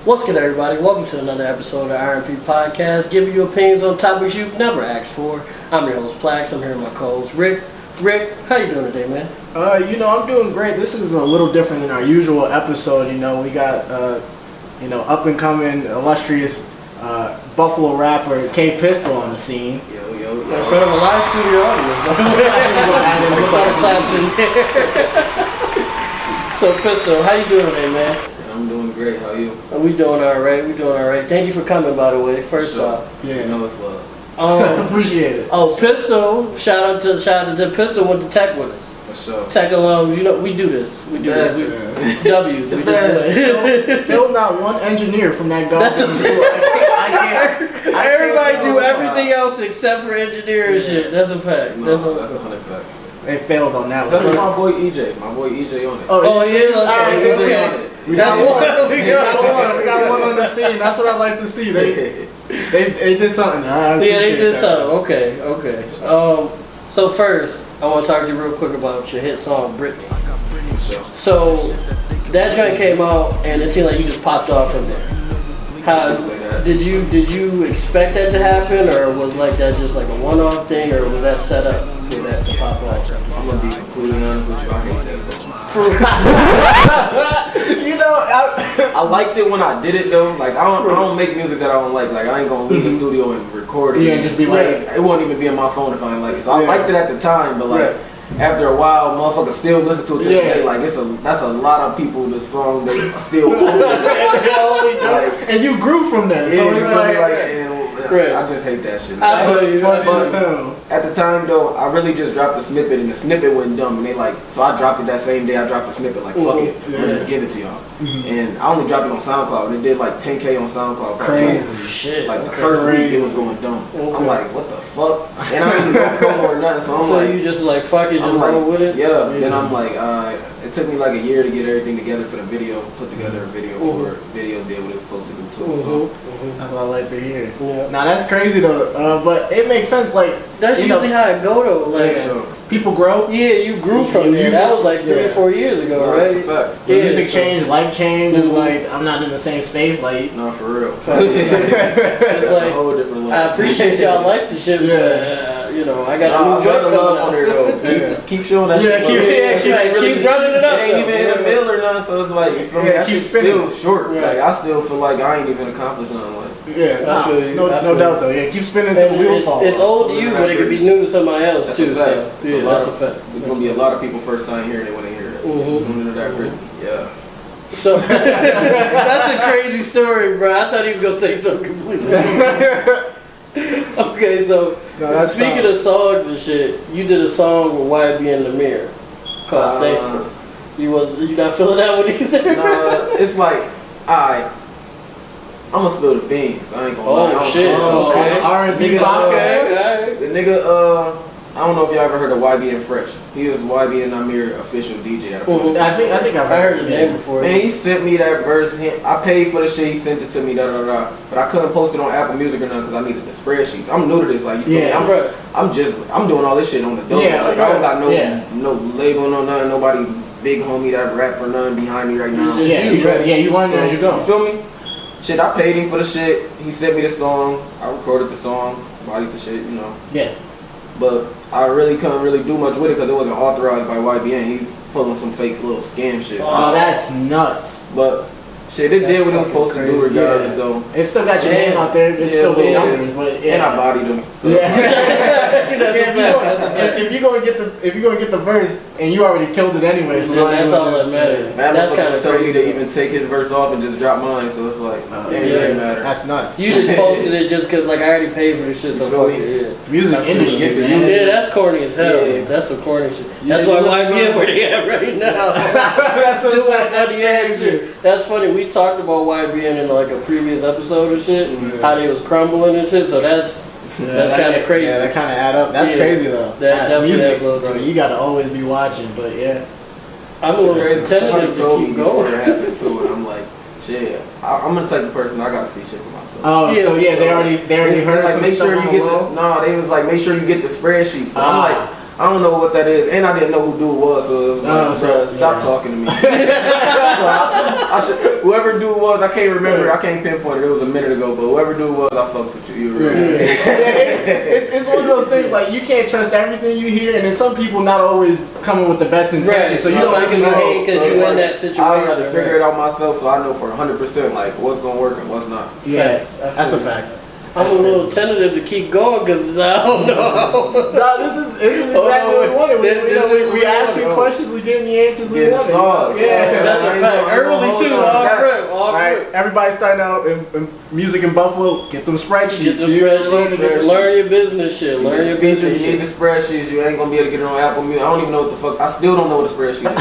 What's good, everybody? Welcome to another episode of R&P Podcast, giving you opinions on topics you've never asked for. I'm your host, PLAX. I'm here with my co-host, Rick. Rick, how you doing today, man? I'm doing great. This is a little different than our usual episode. We got, up-and-coming, illustrious Buffalo rapper K-Pistol on the scene. Yo. In front of a live studio audience. I'm gonna start clapping. So, Pistol, how you doing today, man? I'm doing great. How are you? We doing all right. Thank you for coming, by the way. First off, yeah, it's love. Appreciate it. Oh, Pistol! Shout out to Pistol. Went to Tech with us. For sure. Tech alum. We do this. We do this. W's. We just do it. Still not one engineer from that goddamn school. Everybody do everything else except for engineering shit. That's a fact. That's 100 facts. They failed on that Except one. for my boy EJ. My boy EJ on it. Oh yeah. Okay. We got one on the scene. That's what I like to see. They did something. They did something. Okay. So first, I want to talk to you real quick about your hit song, Britney. So that joint came out, and it seemed like you just popped off from there. Did you expect that to happen, or was like that just like a one-off thing, or was that set up for that to pop off? I'm gonna be completely honest with you. I hate that song. I liked it when I did it though. Like I don't make music that I don't like. Like I ain't gonna leave the studio and record it. Yeah, just be like it won't even be on my phone if I ain't like it. So I liked it at the time, but like. After a while, motherfuckers still listen to it to this day. Like that's a lot of people. The song they still and you grew from that. Yeah, so I just hate that shit. At the time though, I really just dropped the snippet, and the snippet went dumb. And so I dropped it that same day. I dropped the snippet. Like fuck it, I'm gonna just give it to y'all. And I only dropped it on SoundCloud, and it did like 10K on SoundCloud. Crazy shit. Like the first week, it was going dumb. I'm like, what the fuck? And I didn't even know promo or nothing. So I'm like, you just like fuck it, just roll with it. Yeah. Then I'm like, it took me like a year to get everything together for the video. Put together a video for video did what it was supposed to do too. So that's what I like to hear. Yeah. Now that's crazy though, but it makes sense. Like that's usually how it go though. Like people grow. Yeah, you grew from there. That was like 3 or 4 years ago, right? That's a fact. Music changed, life changed. Like I'm not in the same space. Like no, for real. It's like a whole different level. I appreciate y'all like the shit, but I got a new joint coming on there though. Keep showing that shit. Keep running it up. It ain't even in the middle or nothing, so it's like that shit's still short. Like I still feel like I ain't even accomplished nothing. Like no doubt though. Yeah, keep spinning until the wheels fall. It's old to you, but it could be new to somebody else too. So that's a fact. It's gonna be a lot of people first time hearing it when they hear it. Tune into that Britney. Yeah. So that's a crazy story, bro. I thought he was gonna say something completely different. Okay, so speaking of songs and shit, you did a song with YB in the Mirror called Thankful. You not feeling that one either? Nah, it's like I'm gonna spill the beans. I ain't gonna lie. Oh shit! Okay. R&P Podcast. The nigga, I don't know if y'all ever heard of YB and Fresh. He was YB and Amir official DJ at a point. I think I've heard the name before. Man, he sent me that verse. I paid for the shit. He sent it to me. But I couldn't post it on Apple Music or nothing because I needed the spreadsheets. I'm new to this. Like you feel me? I'm doing all this shit on the door. I don't got no label, no nothing. Nobody big homie that rap or nothing behind me right now. You learn as you go. You feel me? Shit, I paid him for the shit. He sent me the song. I recorded the song. Bodied the shit. Yeah. But I really couldn't really do much with it because it wasn't authorized by YBN. He pulling some fake little scam shit. Oh, that's nuts. But shit, it did what it was supposed to do regardless though. It still got your name out there. It's still the numbers, but and I bodied him. So. If you're gonna get the verse and you already killed it anyway, so that's all that matters. That's kind of told me to even take his verse off and just drop mine. So it's like it doesn't matter. That's nuts. You just posted it just because like I already paid for this shit. So fuck it. Music industry. Yeah, that's corny as hell. Yeah. That's some corny shit. That's why YBN where they at right now. That's funny. We talked about YBN in like a previous episode and shit. How they was crumbling and shit. So that's kind of crazy. Yeah, that kind of add up. That's crazy though. That music, bro. You gotta always be watching. But yeah, I'm a little tentative to keep going. I'm like, shit. I'm the type of person I gotta see shit for myself. Oh, so they already heard. Like, make sure you get this. No, they was like, make sure you get the spreadsheets. But I'm like, I don't know what that is, and I didn't know who dude was, so it was like, bro, stop talking to me. So whoever dude was, I can't remember, I can't pinpoint it. It was a minute ago, but whoever dude was, I fucks with you. It's one of those things like you can't trust everything you hear, and then some people not always coming with the best intentions. Right. So you don't even know because you're in that situation. I got to figure it out myself, so I know for 100% like what's gonna work and what's not. Yeah, that's a fact. I'm a little tentative to keep going because I don't know. No, this is exactly what we wanted. We ask you questions, we get the answers we wanted. Yeah, that's a fact. Early too, all right. Everybody starting out in music in Buffalo, get them spreadsheets. Learn your business shit. Learn your business shit. You need the spreadsheets. You ain't gonna be able to get it on Apple Music. I don't even know what the fuck. I still don't know what a spreadsheet is.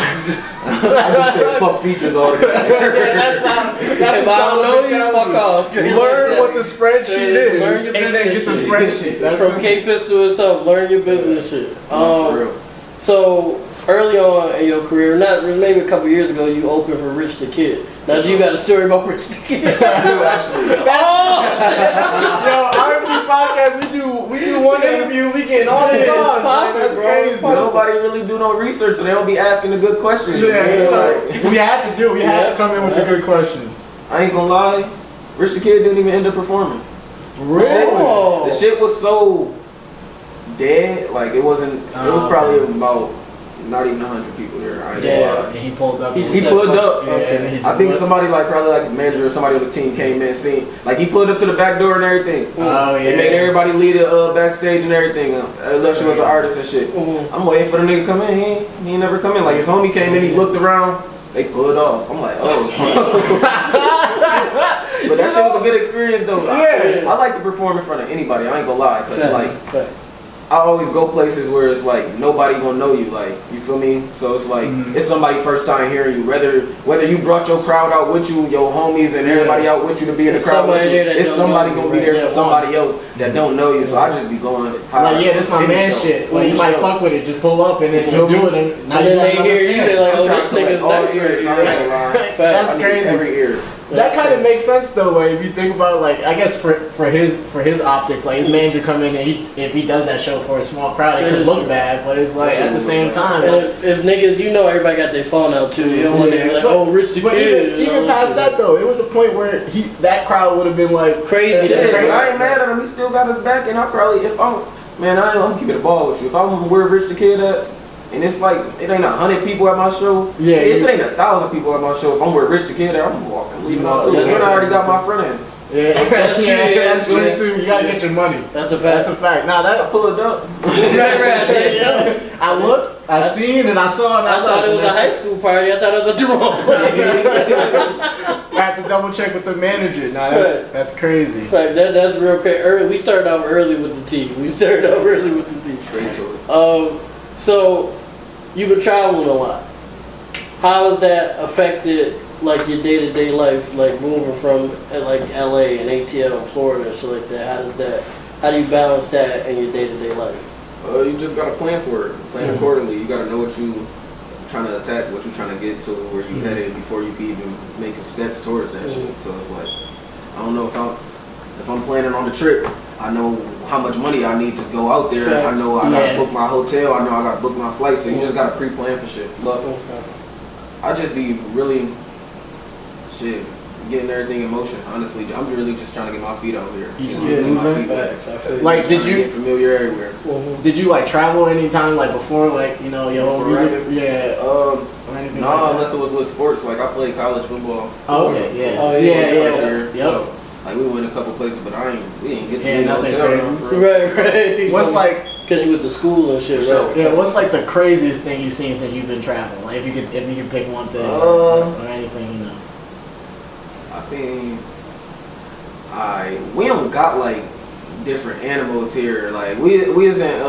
I just said fuck features altogether. If I don't know you, fuck off. Learn what the spreadsheet is, and then get the spreadsheet. That's from K-Pistol itself. Learn your business shit. So early on in your career, not maybe a couple years ago, you opened for Rich the Kid. Now you got a story about Rich the Kid. I do actually. Yo, R&P Podcast, we do one interview, we getting all the songs. That's crazy. Nobody really do no research, so they don't be asking the good questions. We had to come in with the good questions. I ain't gonna lie, Rich the Kid didn't even end up performing. Really? The shit was so dead, like it wasn't. It was probably about not even 100 people there. I ain't gonna lie. And he pulled up. He pulled up. Yeah, I think somebody probably his manager or somebody on his team came in and seen. Like he pulled up to the back door and everything. Oh yeah. They made everybody lead it backstage and everything. Unless she was an artist and shit. I'm waiting for the nigga to come in. He ain't never come in. Like his homie came in, he looked around. They pulled off. I'm like, oh. But that shit was a good experience though. I like to perform in front of anybody. I ain't gonna lie, cause I always go places where it's like nobody gonna know you, like you feel me. So it's like it's somebody first time hearing you. Whether you brought your crowd out with you, your homies and everybody out with you to be in the crowd with you, it's somebody gonna be there for somebody else that don't know you. So I just be going. Like this my man shit. Like you might fuck with it, just pull up and then you do it, and now they hear you. They're like, oh, this nigga's nice. That's crazy. Every ear. That kind of makes sense though, like if you think about it, like I guess for his optics, like his manager come in and if he does that show for a small crowd, it could look bad, but it's like at the same time. If niggas, everybody got their phone out too. You don't want to be like, oh, Rich the Kid. Even past that though, it was a point where that crowd would have been like crazy. I ain't mad at him. He still got his back, and I'm keeping the ball with you. If I'm where Rich the Kid at. And it's like, it ain't 100 people at my show. If it ain't 1,000 people at my show, if I'm with Rich the Kid there, I'm walking, leaving out too. And I already got my friend in. That's true too. You gotta get your money. That's a fact. Now that I pulled up. I looked, I seen, and I saw. And I thought it was a high school party. I thought it was a drum party. I have to double check with the manager. Nah, that's crazy. That's real crazy. We started off early with the tea. Straight to it. So you've been traveling a lot. How has that affected like your day-to-day life, like moving from like LA and ATL, Florida, and shit like that? How do you balance that in your day-to-day life? You just gotta plan for it, plan accordingly. You gotta know what you trying to attack, what you trying to get to, where you headed before you can even make steps towards that shit. So it's like, I don't know if I'm planning on the trip, I know how much money I need to go out there. I know I gotta book my hotel. I know I gotta book my flight. So you just gotta pre-plan for shit. Look, I just be really getting everything in motion. Honestly, I'm really just trying to get my feet out here. Like, did you get familiar everywhere? Did you like travel anytime like before, like your whole music? No, unless it was with sports. Like I played college football. Oh, okay, So, like we went a couple places, but we ain't get to be in the hotel. Right. What's like? Because you went to school and shit, right? Yeah. What's like the craziest thing you've seen since you've been traveling? Like if you could pick one thing or anything, I seen. We don't got like different animals here. Like we was in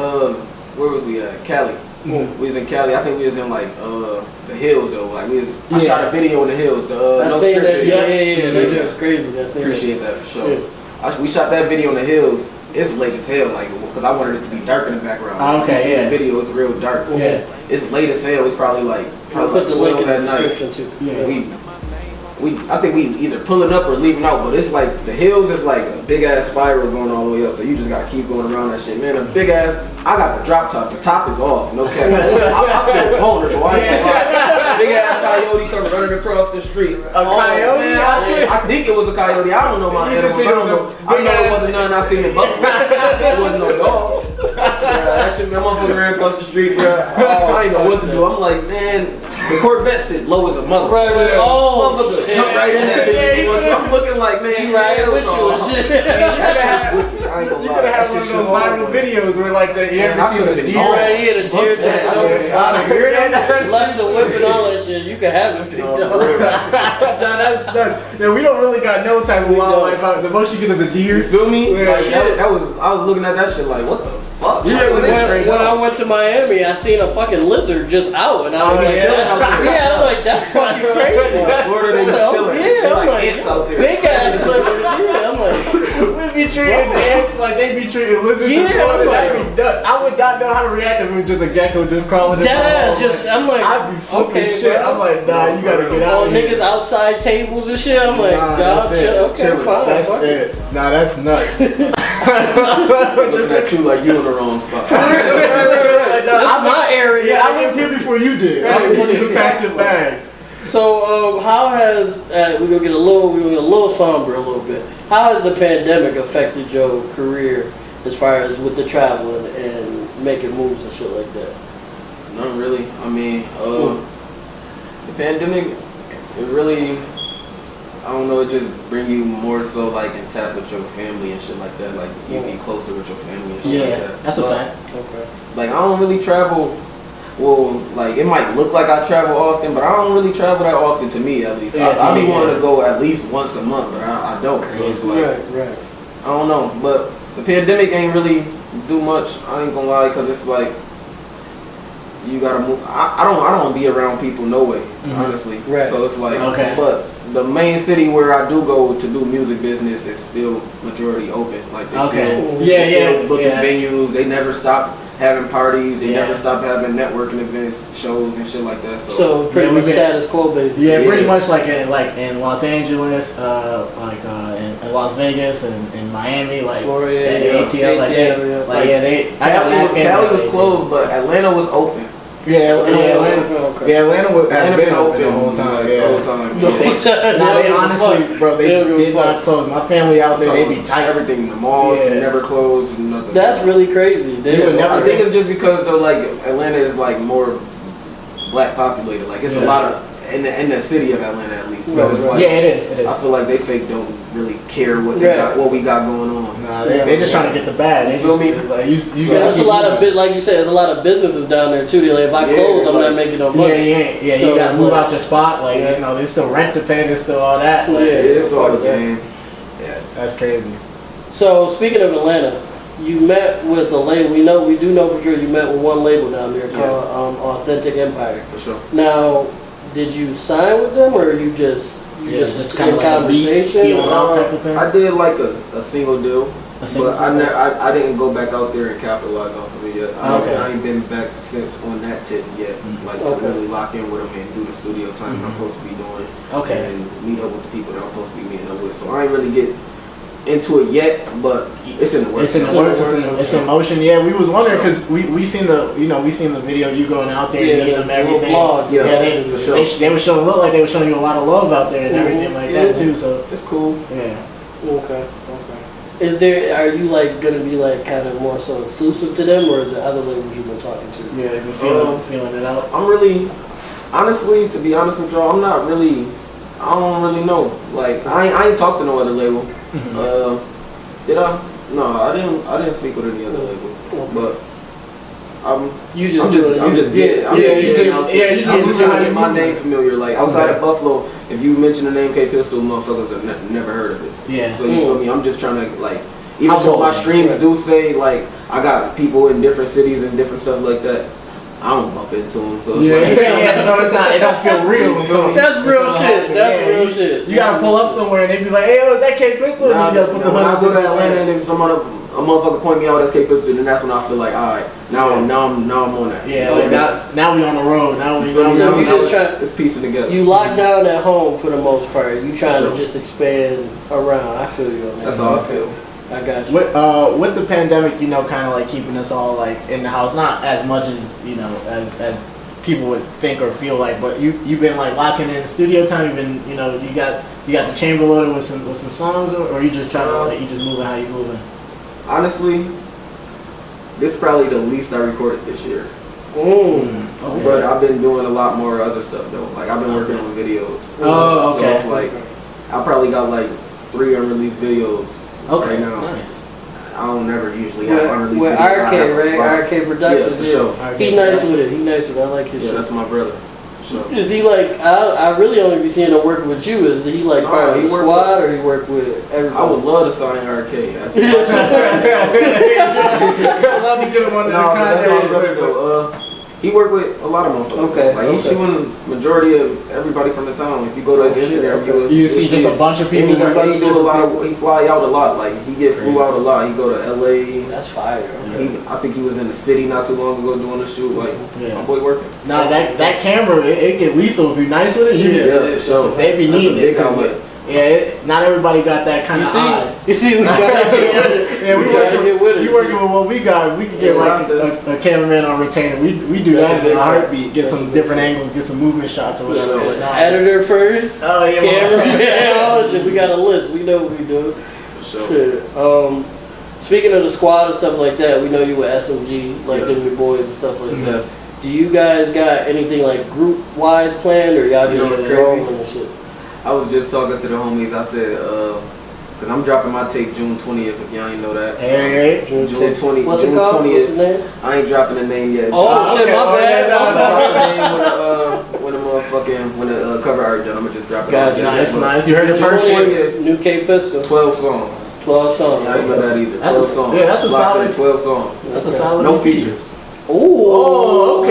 where was we at? Cali. We was in Cali. I think we was in like the hills though. Like I shot a video in the hills. No script video. That was crazy. Appreciate that for sure. We shot that video in the hills. It's late as hell, like because I wanted it to be dark in the background. The video is real dark. It's late as hell. It's probably like I'll put the link in the at night. description too. I think we either pulling up or leaving out, but it's like the hills is like a big ass spiral going all the way up, so you just gotta keep going around that shit, man. A big ass, I got the drop top, the top is off, no cap. I feel vulnerable. I ain't gonna lie. Big ass coyote comes running across the street. A coyote? Man, I think it was a coyote. I don't know my animals. I know it wasn't none I seen in Buffalo. It wasn't no dog. That shit, man, motherfucker ran across the street, bro. I ain't know what to do. I'm like, man, the Corvette shit low as a mother. Right. Oh, motherfucker jump right in that bitch. I'm looking like, man, he riding with you and shit. That shit's wicked. I ain't gonna lie. You could have had one of those viral videos where like the deer right here, the deer left the whip and all that shit. You could have it picked up. Yeah, we don't really got no type of wildlife out. The most you get is a deer. You feel me? Yeah. Like, I was looking at that shit like, what the fuck? Yeah, when I went to Miami, I seen a fucking lizard just out, and I was like, I'm like, that's fucking crazy. Florida, they be chilling. Yeah, I'm like, ants out there. Big ass lizards. Yeah, I'm like, we be treating ants like they be treating lizards. Yeah, I'm like, that'd be nuts. I would not know how to react if it was just a gecko just crawling in. I'm like, I'd be flipping shit. Bro. I'm like, nah, you gotta get out. All niggas outside tables and shit. I'm like, God, okay, fine. That's it. Nah, that's nuts. Looking at you like you in the wrong spot. That's my area. Yeah, I lived here before you did. I lived here to pack your bags. So, how has we're gonna get a little somber a little bit. How has the pandemic affected your career as far as with the traveling and making moves and shit like that? None really. I mean, the pandemic, it really, I don't know, it just bring you more so like in tap with your family and shit like that. Like you be closer with your family and shit like that. Yeah, that's a fact. Okay. Like I don't really travel. Well, like it might look like I travel often, but I don't really travel that often. To me, at least, Yeah, I be wanting to go at least once a month, but I don't. So it's like, right. I don't know. But the pandemic ain't really do much. I ain't gonna lie, cause it's like you gotta move. I don't want to be around people no way, honestly. Right. So it's like, okay. But the main city where I do go to do music business is still majority open. Like they still booking venues. They never stop having parties. They never stop having networking events, shows and shit like that. So pretty much status quo basically. Yeah, pretty much like in Los Angeles, in Las Vegas and in Miami, like Florida, ATL, Cali was closed, but Atlanta was open. Atlanta has been open the whole time. They honestly, bro, they did not close. My family out there, they be tight. Everything, the malls never closed, nothing. That's really crazy. I think it's just because though, like Atlanta is like more black populated. Like it's a lot of in the city of Atlanta at least. So it's like, it is. I feel like they fake don't really care what they got, what we got going on. Nah, they just trying to get the bag. You feel me? Like, there's a lot of like you said, there's a lot of businesses down there too. They're like, if I close, I'm not making no money. Yeah. So you gotta move out your spot. Like you know, there's still rent to pay. There's still all that. Like, it's all the game. Yeah, that's crazy. So speaking of Atlanta, you met with a label. We do know for sure you met with one label down there called Authentic Empire. For sure. Now, did you sign with them, or you just kind of conversation? I did like a single deal, but I didn't go back out there and capitalize off of it yet. I ain't been back since on that tip yet, like to really lock in with them and do the studio time that I'm supposed to be doing, and meet up with the people that I'm supposed to be meeting up with. So I ain't really get into it yet, but it's in the works. It's in motion. Yeah, we was wondering because we seen the video you going out there and meeting them everything. They were showing they were showing you a lot of love out there and everything like that too. So it's cool. Yeah. Okay. Are you like gonna be like kind of more so exclusive to them, or is it other labels you've been talking to? Yeah, you've been feeling it out. I'm really, honestly, to be honest with y'all, I don't really know. Like I ain't talked to no other label. Did I? No, I didn't speak with any other labels. But I'm just trying to get my name familiar. Like outside of Buffalo, if you mention the name K-Pistol, motherfuckers have never heard of it. Yeah. So you feel me? I'm just trying to like, even though my streams do say like I got people in different cities and different stuff like that. I don't bump into him, so it's so it's not. It don't feel real. That's real shit. That's real shit. You gotta pull up somewhere and they be like, "Hey, is that K-Pistol?" When I go to Atlanta and if a motherfucker point me out as K-Pistol, then that's when I feel like, all right, now I'm on that. Yeah, like now we on the road. Now it's piecing together. You locked down at home for the most part. You trying to just expand around. I feel you on that. That's all I feel. I got you. With the pandemic, kind of like keeping us all like in the house, not as much as as people would think or feel like, but you've been like locking in studio time. You've been you got the chamber loaded with some songs, or you just trying to you just moving how you moving. Honestly, this is probably the least I recorded this year. Okay. But I've been doing a lot more other stuff though. Like I've been working on videos. Oh, okay. So it's like I probably got like 3 unreleased videos. Okay, right now. nice. I don't never usually have unreleased with videos. RK, right? RK Productions. Yeah, for sure. He nice with it. I like his shit. Yeah, that's my brother. So. Is he like, I really only be seeing him working with you. Is he like part of the squad or he work with everybody? I would love to sign RK. Love to get him under the contract. That's my brother though. He worked with a lot of motherfuckers. Okay. Like he's shooting majority of everybody from the town. If you go to his Instagram, you see just a bunch of people. He do a lot of. He fly out a lot. Like he flew out a lot. He go to LA. That's fire. Okay. I think he was in the city not too long ago doing a shoot. Like my boy working. Nah, that camera it get lethal if you're nice with it. For sure. They be needing it. Not everybody got that kind of eye. You see, we trying to get with it. We working with what we got. We can get like a cameraman on retainer. We do that in a heartbeat. Get some different angles, get some movement shots or whatever. Editor first. Oh yeah. Camera. We got a list. We know what we do. For sure. Shit. Speaking of the squad and stuff like that, we know you with SMG, like them your boys and stuff like that. Do you guys got anything like group wise planned, or y'all just rolling and shit? I was just talking to the homies. I said, because I'm dropping my tape June 20th, if y'all ain't know that. Hey. June 20th. What's it called? What's the name? I ain't dropping the name yet. Oh, shit, my bad. I'm dropping when the cover art done. I'm going to just drop it. Gotcha. Nice. You heard it first. New K-Pistol. 12 songs. 12 songs. I ain't know that either. 12 songs. Yeah, that's a solid. 12 songs. That's a solid. No features. Oh,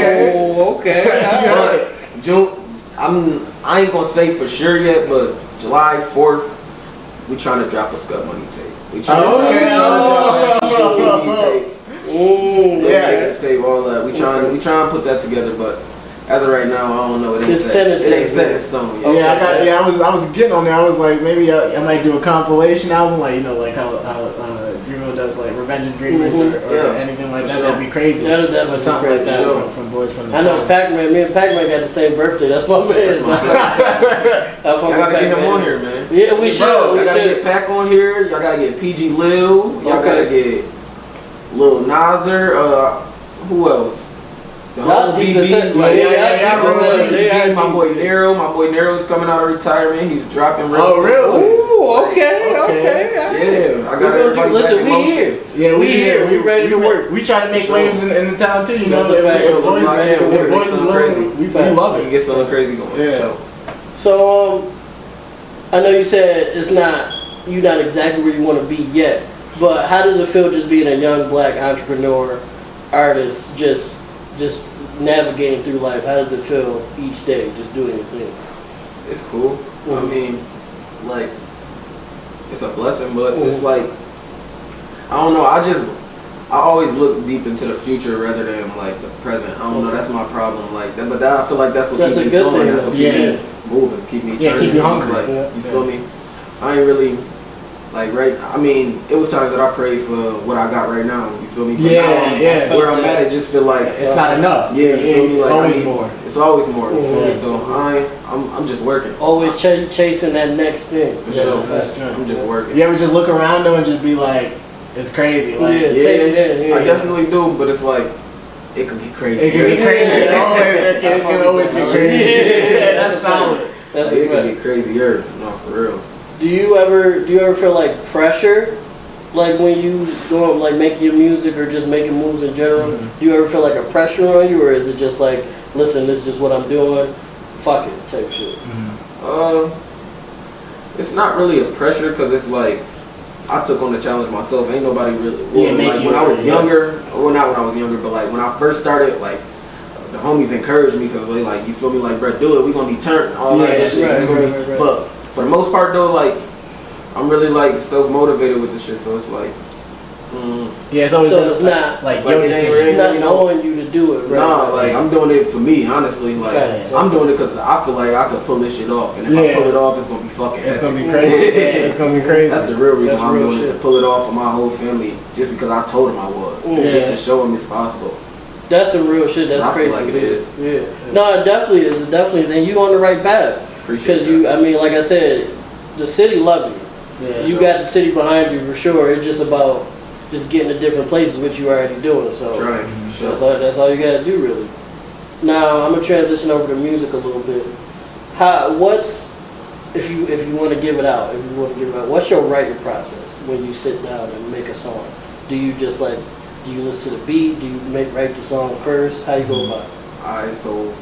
okay. But June, I ain't gonna say for sure yet, but July 4th, we trying to drop a Scud Money tape. We trying to drop a tape. Tape, all that. We trying to put that together, but as of right now, I don't know. It ain't set in stone yet. I was getting on there. I was like, maybe I might do a compilation album, like like how Dreamo does like Revenge and Dreamers or anything like that. Sure. That'd be crazy. That'd be something crazy. like that from boys from the I know town. Pac-Man. Me and Pac-Man got the same birthday. That's my man. I gotta get him on here, man. Yeah, we should. Y'all gotta get Pac on here. Y'all gotta get PG Lil. Y'all gotta get Lil Nasir. Who else? The whole BB. My boy Nero. My boy Nero is coming out of retirement. He's dropping real. Oh, really? Ooh, okay. Yeah, I got everybody. Listen, we here. Yeah, we here. We ready to work. We trying to make waves in the town too. You know, boys is loving. We love it. You get something crazy going. Yeah. So, I know you said you're not exactly where you want to be yet, but how does it feel just being a young black entrepreneur, artist, just navigating through life? How does it feel each day, just doing your thing? It's cool. Mm-hmm. I mean, like, it's a blessing, but it's like, I don't know. I always look deep into the future rather than like the present. I don't know. That's my problem. Like that, but I feel like that's what keeps me going. That's what keeps me moving, keep me churning. Keep you hungry. Like, you feel me? I ain't really. Like I mean, it was times that I prayed for what I got right now. You feel me? But where I'm at, it just feel like it's not enough. Yeah, you feel me? Like always more. It's always more. You feel me? So I'm just working. Always chasing that next thing. For sure. I'm just working. You ever just look around though and just be like, it's crazy. Like, I definitely do, but it's like it could get crazy. It can get crazy. It can always get crazy. That's solid. It can get crazier. No, for real. Do you ever feel like pressure, like when you go like making your music or just making moves in general? Mm-hmm. Do you ever feel like a pressure on you, or is it just like, listen, this is just what I'm doing, fuck it type shit? Mm-hmm. It's not really a pressure because it's like I took on the challenge myself. Ain't nobody really like when I was younger. Well, not when I was younger, but like when I first started, like the homies encourage me because they like, you feel me, like, bro, do it, we gonna be turned, all that shit, you feel me? Right. But for the most part though, like, I'm really like self-motivated with the shit, so it's like, yeah, it's always so it's not like it's not knowing you to do it, right? Nah, like I'm doing it for me, honestly. Like I'm doing it because I feel like I could pull this shit off, and if I pull it off, it's gonna be fucking. It's gonna be crazy. It's gonna be crazy. That's the real reason why I'm doing it, to pull it off for my whole family, just because I told them I was, just to show them it's possible. That's some real shit. That's crazy. I feel like it is. Yeah. No, it definitely is. It definitely is, and you on the right path. Because you, I mean, like I said, the city love you. Yeah, you got the city behind you for sure. It's just about just getting to different places, which you already doing. So that's all you gotta do, really. Now I'm gonna transition over to music a little bit. What's if you want to give it out? What's your writing process when you sit down and make a song? Do you just like? Do you listen to the beat? Do you write the song first? How you go about it? Alright, so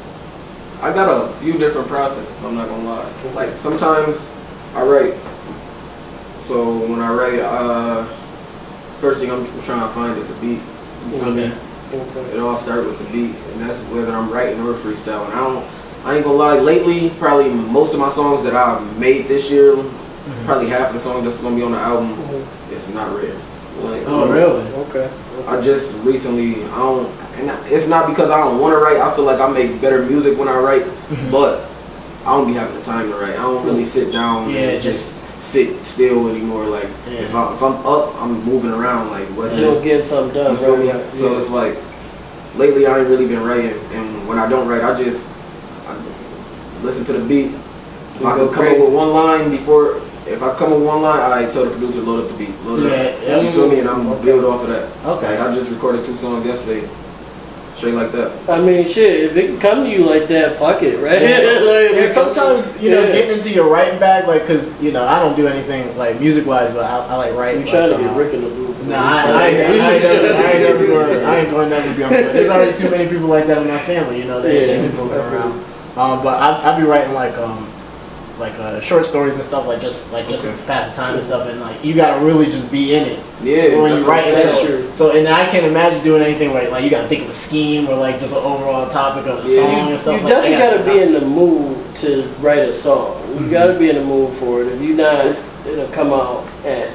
I got a few different processes. I'm not gonna lie. Like sometimes I write. So when I write, first thing I'm trying to find is the beat. You feel me? Okay. It all starts with the beat, and that's whether I'm writing or freestyling. I ain't gonna lie. Lately, probably most of my songs that I made this year, probably half of the songs that's gonna be on the album, it's not written. Like, really? Okay. I just recently, and it's not because I don't want to write. I feel like I make better music when I write, but I don't be having the time to write. I don't really sit down and just sit still anymore. Like if I'm up, I'm moving around. Like what? You don't get something done. You feel me? So it's like lately I ain't really been writing, and when I don't write, I listen to the beat. If I can come up with one line before. If I come with one line, I tell the producer load up the beat, load it up. You feel me? And I'm gonna build off of that. Okay. Like, I just recorded 2 songs yesterday, straight like that. I mean, shit. If it can come to you like that, fuck it, right? Yeah. Sometimes you know, getting into your writing bag, like, cause you know, I don't do anything like music wise, but I like writing. You trying to get Rick in the booth? Nah, I ain't going never be on. There's already too many people like that in my family. You know, they be moving around. But I be writing like short stories and stuff, like just to pass the time and stuff, and like you gotta really just be in it. Yeah, when you write it. So and I can't imagine doing anything like you gotta think of a scheme or like just an overall topic of the song and stuff. You definitely gotta be in the mood to write a song. You gotta be in the mood for it. If you're not, it'll come out.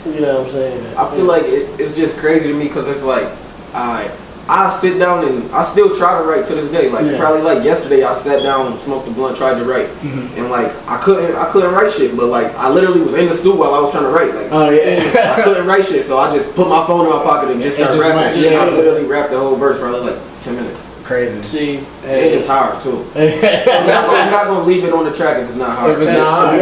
You know what I'm saying? I feel like it's just crazy to me because it's like I sit down and I still try to write to this day. Like probably like yesterday, I sat down, smoked a blunt, tried to write, and like I couldn't write shit. But like I literally was in the studio while I was trying to write. Like I couldn't write shit, so I just put my phone in my pocket and just started rapping. I literally rapped the whole verse probably like 10 minutes. Crazy. See, and it's hard too. I'm not gonna leave it on the track if it's not hard. If it's not hard.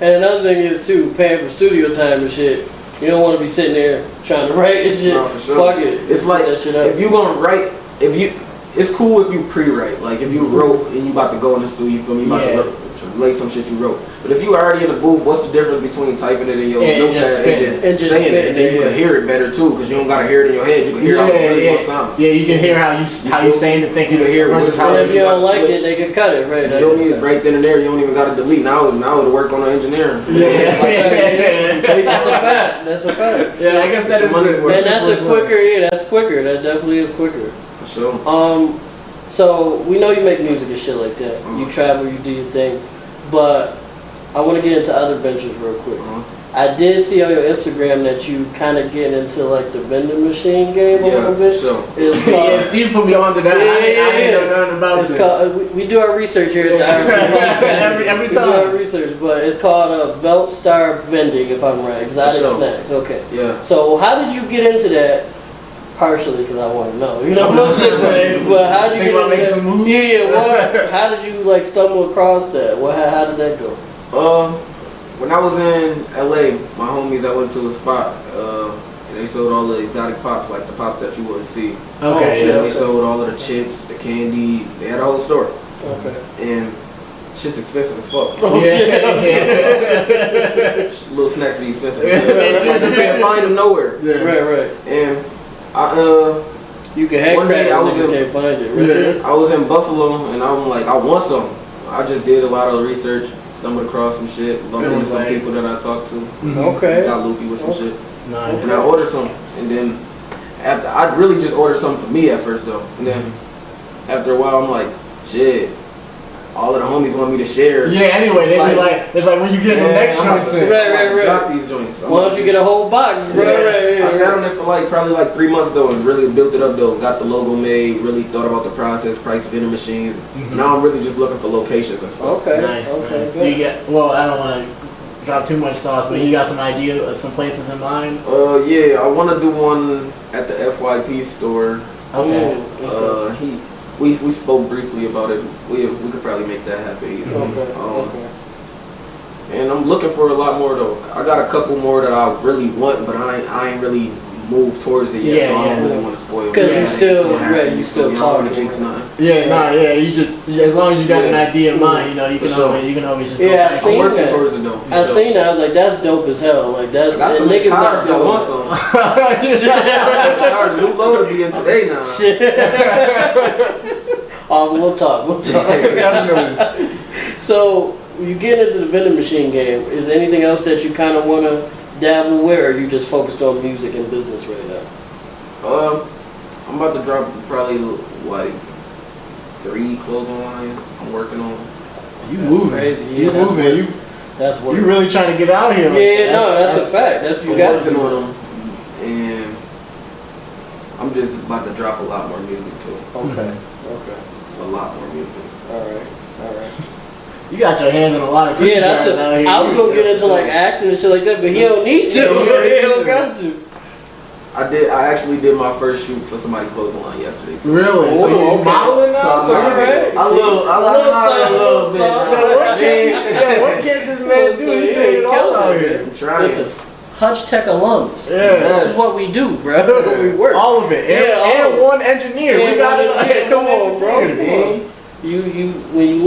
And another thing is too, paying for studio time and shit. You don't want to be sitting there trying to write and shit. No, for sure. Fuck it. It's like if you gonna write, it's cool if you pre-write. Like if you wrote and you about to go in the studio, you feel me? You about to lay some shit you wrote. But if you already in the booth, what's the difference between typing it in your notepad and just saying it, and then you can hear it better too, because you don't gotta hear it in your head. You can hear how it really gonna sound. Yeah, you can hear how you saying it, thinking. You can hear if you don't like it, they can cut it. Right. You feel me? It's right then and there. You don't even gotta delete. Now it'll work on the engineering. That's a fact. That's a fact. Yeah, I guess that is. And that's a quicker. Yeah, that's quicker. That definitely is quicker. For sure. So we know you make music and shit like that. You travel, you do your thing, but I want to get into other ventures real quick. I did see on your Instagram that you kind of getting into like the vending machine game a little bit. Sure. It's called, Steve put me on to that. I didn't know nothing about it. It's called, we do our research here at the R&P Podcast. every time. We do our research, but it's called Belt Star Vending, if I'm right. Exotic snacks. Okay. Yeah. So how did you get into that? Partially because I want to know, you know what I'm saying? But how did you get into some moves? How did you like stumble across that? How did that go? When I was in LA, my homies, I went to a spot and they sold all the exotic pops, like the pop that you wouldn't see. Okay. They sold all of the chips, the candy. They had a whole store. Okay. And shit's expensive as fuck. Little snacks be expensive. You can't find them nowhere. Right. And you can hack one day I can't find it. Right? I was in Buffalo and I'm like, I want some. I just did a lot of research, stumbled across some shit, bumped into some people that I talked to. Okay. Got loopy with some shit. Nice. And I ordered some. And then I really just ordered something for me at first though. And then after a while, I'm like, shit. All of the homies want me to share. Yeah, anyway, they be like, it's like when you get the next joints in. Right. Drop these joints. Why don't you get a whole box, bro? I sat on it for probably 3 months though, and really built it up though. Got the logo made, really thought about the process, price vending machines. Now I'm really just looking for locations and stuff. Okay. Nice. Good. I don't want to drop too much sauce, but you got some idea of some places in mind? Yeah, I want to do one at the FYP store. Okay. We spoke briefly about it. We could probably make that happen. Okay. And I'm looking for a lot more though. I got a couple more that I really want, but I ain't really moved towards it yet, so I don't really want to spoil it. Because you still talking. Jinx nothing. You just, as long as you got an idea in mind, you can always just go back. I seen working that. Towards it though. I seen that. I was like, that's dope as hell. Like that's some niggas not doing. doing. Our new low to be in today now. Shit. We'll talk. So you get into the vending machine game. Is there anything else that you kind of want to dabble with, or are you just focused on music and business right now? I'm about to drop probably 3 clothing lines I'm working on. You moving? Crazy. You moving? That's work. You really trying to get out here? That's a fact. That's you got working on them, and I'm just about to drop a lot more music too. Okay. A lot more music. All right. You got your hands in a lot of cookie jars out here. I was gonna get into acting and shit like that, but he don't need to. He don't got to. I actually did my first shoot for somebody's clothing line yesterday too. Really? So you modeling now? So I love bit. What can this man do? He's doing it all out here. I'm trying. Listen, Hutch Tech alums. Yeah. This is what we do, bro. We work. All of it. And one engineer. We got it. Come on, bro. When you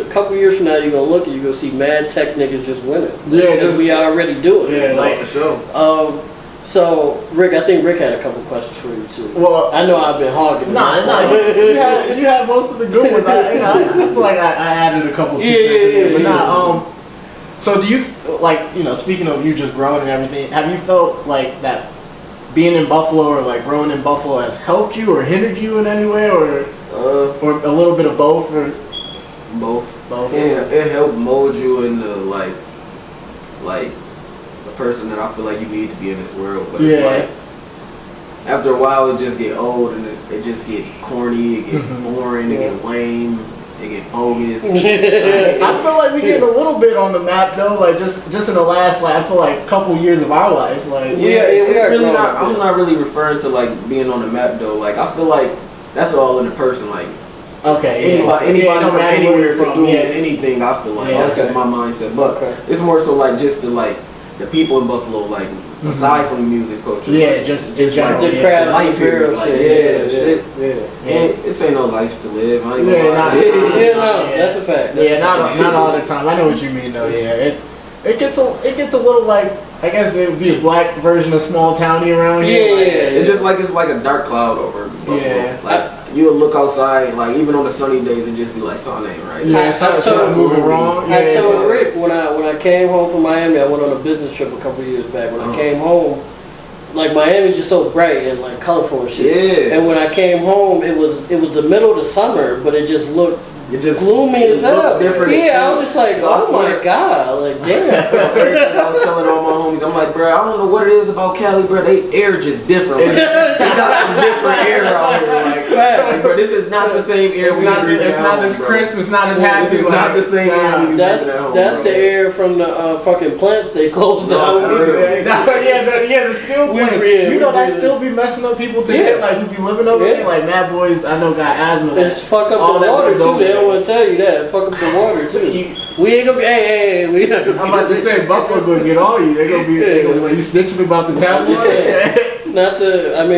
a couple years from now, you're gonna look and you're gonna see mad tech niggas just winning. Because we already do it. Yeah, for sure. So, Rick, I think Rick had a couple questions for you too. Well, I know I've been hogging. You had most of the good ones. I feel like I added a couple. But so do you speaking of you just growing and everything, have you felt like that being in Buffalo or growing in Buffalo has helped you or hindered you in any way, or a little bit of both, or both? Yeah, it helped mold you into the person that I feel like you need to be in this world. But it's after a while, it just get old and it just get corny, it get boring, it get lame. It get bogus. I feel like we getting a little bit on the map though, just in the last I feel like couple years of our life. It's really not. I'm not really referring to being on the map though. I feel like that's all in the person. Anybody from anywhere could do anything. I feel like that's just my mindset. But it's more so just the people in Buffalo aside from the music culture. Just the craft, life here. shit. It ain't no life to live. I ain't that's a fact. Not all the time. I know what you mean though. It gets a little I guess it would be a black version of small towny around here. It's just it's like a dark cloud over Buffalo. You'll look outside, even on the sunny days, and just be like, something ain't right. Something moving wrong. I told Rick when I came home from Miami, I went on a business trip a couple years back. When I came home, Miami's just so bright and colorful and shit. Yeah. And when I came home, it was the middle of the summer, but it just looked gloomy as hell. Different. Yeah, I was just like, oh my god, damn. I was telling all my homies, I'm like, bro, I don't know what it is about Cali, bro. They air just different. They got some different air out here. Bro, this is not the same air. It's not as crisp. It's not as happy. This is not the same air. That's the air from the fucking plants they closed down. The steel plant. That still be messing up people today. Who be living over there. Mad boys, I know got asthma. It's fuck up the water too. They don't want to tell you that. Fuck up the water too. We ain't gonna. Hey, we not gonna. I'm about to say Buffalo gonna get all you. They gonna be like you snitching about the tap water.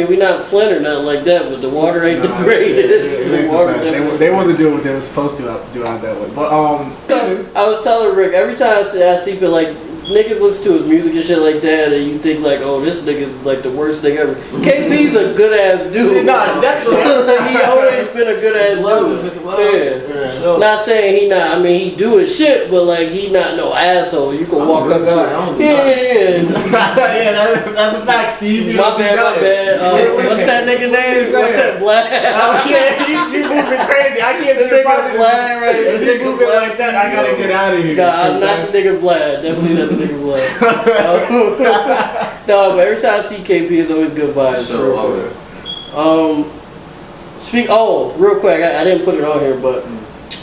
We not Flint or nothing like that, but the water ain't the greatest. They wasn't doing what they were supposed to do out that way. But I was telling Rick every time I see people niggas listen to his music and shit like that, and you think like, oh, this nigga's like the worst thing ever. KP's a good ass dude. Nah, that's like, he always been a good ass dude. Yeah. Sure. Not saying he not. I mean, he do his shit, but like he not no asshole. You can walk up to him. Yeah, that's a fact, Steve. My bad. What's that nigga name? What's that Vlad? You moving crazy. I can't be a part of Vlad, right? If you moving like that, I gotta get out of here. Nah, I'm not the nigga Vlad. Definitely not the nigga Vlad. No, but every time I see KP, it's always good vibes. Sure, always. Real quick, I didn't put it on here, but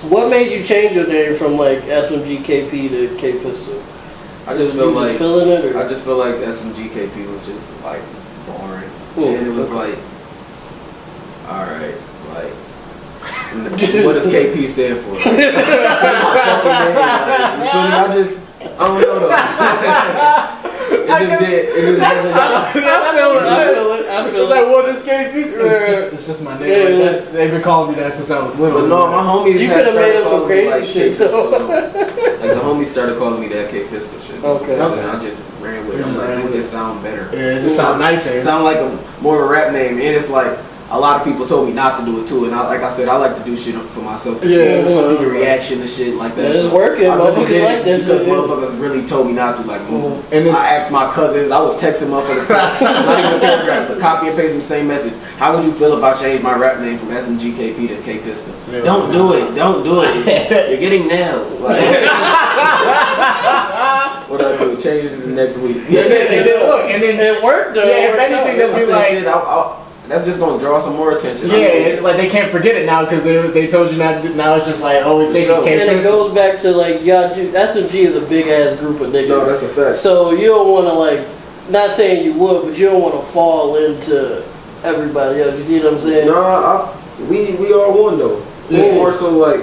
what made you change your name from like SMGKP to K Pistol? I just feel like feeling it, or? I just feel like SMGKP was just like boring, and it was like, all right, like. What does KP stand for? Like, you feel me? I don't know though. It just I feel it. It's like, what is KP? It's just my name. Yeah, they've been calling me that since I was little. But no, my homies. You could have made up some crazy shit. Like the homies started calling me that K Pistol shit. Okay. And I just ran with it. I'm like, this just sound better. Yeah, it just sound nicer. It sound like more of a rap name, and it's like. A lot of people told me not to do it too, and like I said, I like to do shit for myself to see the reaction to shit like that. It's working, motherfuckers like that because motherfuckers really told me not to. Like, and then, I asked my cousins, I was texting motherfuckers, not even a paragraph, but copy and paste the same message. How would you feel if I changed my rap name from SMGKP to K Pistol? Yeah. Don't do it. You're getting nailed. Like, what I do? Change it next week. and then it worked though. Yeah, if anything, they'll be like. That's just gonna draw some more attention. Yeah, it's like they can't forget it now because they told you not. Now it's just like, oh, we think you can't. And it goes back to like, y'all, SMG is a big ass group of niggas. No, that's a fact. So you don't want to like, not saying you would, but you don't want to fall into everybody else. You see what I'm saying? No, we are one though. It's more so like,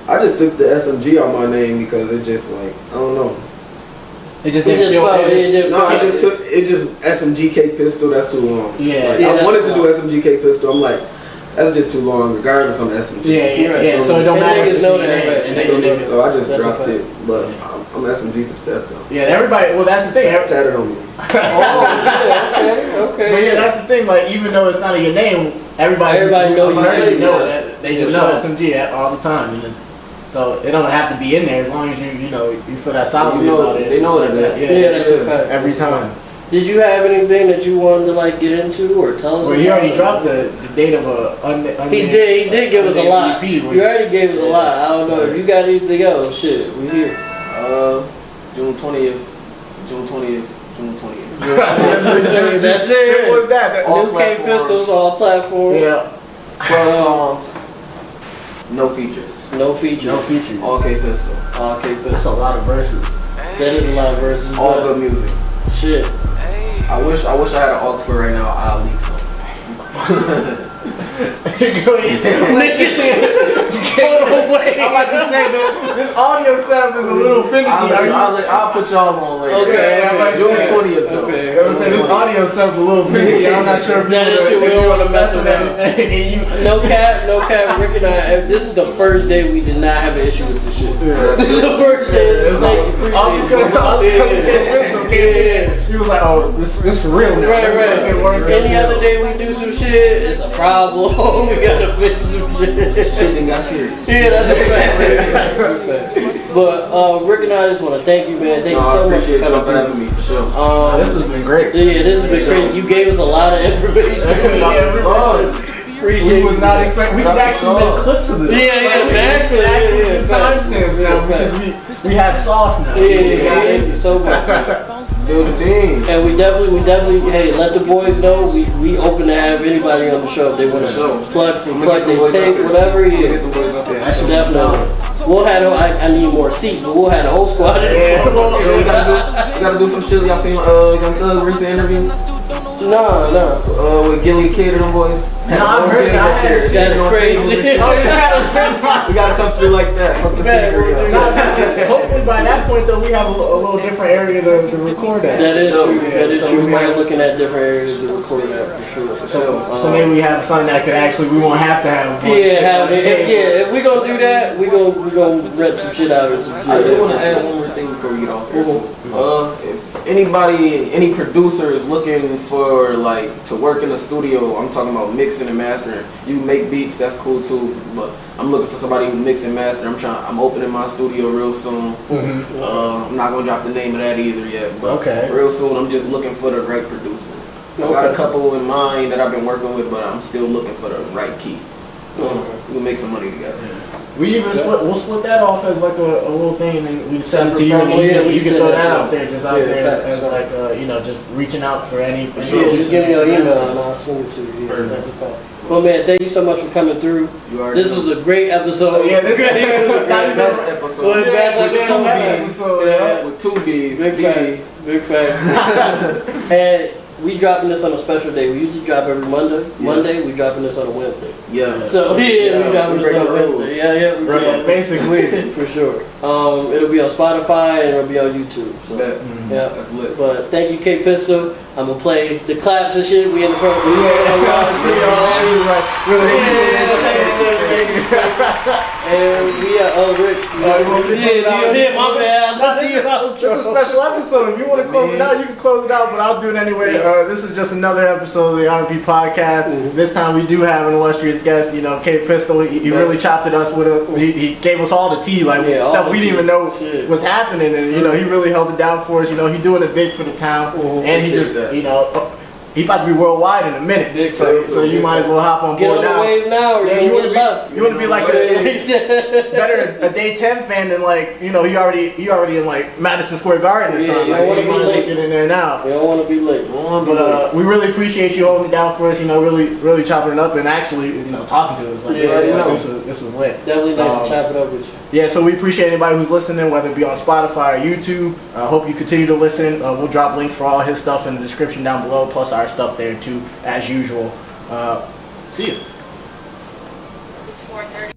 I just took the SMG out my name because it just like, I don't know. It just didn't feel it. No, I just took it. Just SMGK Pistol. That's too long. Yeah, like, I wanted to do SMGK Pistol. I'm like, that's just too long. Regardless, I'm SMG. Yeah. So it don't matter. Know that, so I just dropped it. But I'm SMG to death though. Yeah, everybody. Well, that's the thing. Tatted on me. Oh shit. Okay. But yeah, that's the thing. Like, even though it's not in your name, everybody knows you know that. They just know SMG all the time. And so it don't have to be in there as long as you feel that solidly about it. They know that. Yeah, that's a fact. Every time. Did you have anything that you wanted to like get into or tell us? Well, he already dropped the date of He did give us a lot. You already gave us a lot. I don't know if you got anything else. Shit, we here. June 20th. That's it. Simple as that. New K Pistols, all platforms. Yeah. 12 songs. No features. No features. All K Pistol. All K Pistol. That's a lot of verses. That is a lot of verses. All good music. Shit. I wish I had an aux cord right now. I'll leak some. I'm about to say this audio sound is a little finicky. I'll put y'all on later. Okay. June 20th though. Okay. I'm saying this audio sounds a little finicky. I'm not sure if that is shit we don't want to mess with that. No cap. Rick and I. This is the first day we did not have an issue with this shit. Yeah. This is the first day. It's like he was like, oh, this for real. Right. Any other day we do some shit, it's a problem. We gotta fix some shit. Shit didn't got serious. Yeah, that's a fact. But Rick and I just want to thank you, man. Thank you so much for coming through. Me, for sure. This has been great. Yeah, this has been crazy. You gave us a lot of information. We was not expecting. We could actually make clips of this. Yeah, exactly. Timestamps now because we have sauce now. Yeah, thank you so much. Still the team. And we definitely, hey, let the boys know we open to have anybody on the show if they want to plug their tape, whatever. Yeah, definitely. We'll have. I need more seats, but we'll have the whole squad in there. We gotta do some shit. Y'all seen Young Thug recent interview? No. With Gilly Kid and them boys. No, I've heard that. That's crazy. We gotta come through like that. Fuck the singer. Hopefully by that point though we have a little different area to record at. That is true. That is true. We might be looking at different areas to record that for sure. So maybe we have something that could actually we won't have to have. If we gonna do that, we gonna rent some shit out of some shit. I do want to add one more thing before we get off here. If any producer is looking for like to work in the studio, I'm talking about mixing and mastering. You make beats, that's cool too. But I'm looking for somebody who mix and master. I'm opening my studio real soon. I'm not gonna drop the name of that either yet. But real soon, I'm just looking for the right producer. I got a couple in mind that I've been working with, but I'm still looking for the right key. We'll make some money together. We'll split that off as like a little thing, and we send it to you. And you can throw that out there, just out there as like just reaching out for any. Sure, just give me your email and I'll send it to you. Yeah, that's a fact. Well, man, thank you so much for coming through. This was a great episode. Yeah, this was the best episode. Best episode. With 2 B's. Big fact. And we dropping this on a special day. We usually drop every Monday. Monday, we dropping this on a Wednesday. Yeah. So we dropping this on a Wednesday. Yeah. Basically, for sure. It'll be on Spotify and it'll be on YouTube. So yeah, that's lit. But thank you, K-Pistol. I'm gonna play the claps and shit. We in the front. And we are Rick. My bad. It's a special episode. If you want to close it out, you can close it out, but I'll do it anyway. This is just another episode of the R&P Podcast. This time we do have an illustrious guest, K-Pistol. He really chopped it us with a. He gave us all the tea, stuff we didn't even know was happening, and he really held it down for us. He doing it big for the town, and he just he about to be worldwide in a minute. So you might as well hop on board now. Get on the wave now, or you want to be like a day 10 fan than he already in Madison Square Garden or something. So you might as well get in there now. You don't want to be late. But we really appreciate you holding it down for us. Really chopping it up and actually talking to us. This was lit. Definitely nice to chop it up with you. Yeah, so we appreciate anybody who's listening, whether it be on Spotify or YouTube. I hope you continue to listen. We'll drop links for all his stuff in the description down below, plus our stuff there too, as usual. See you. It's 4:30.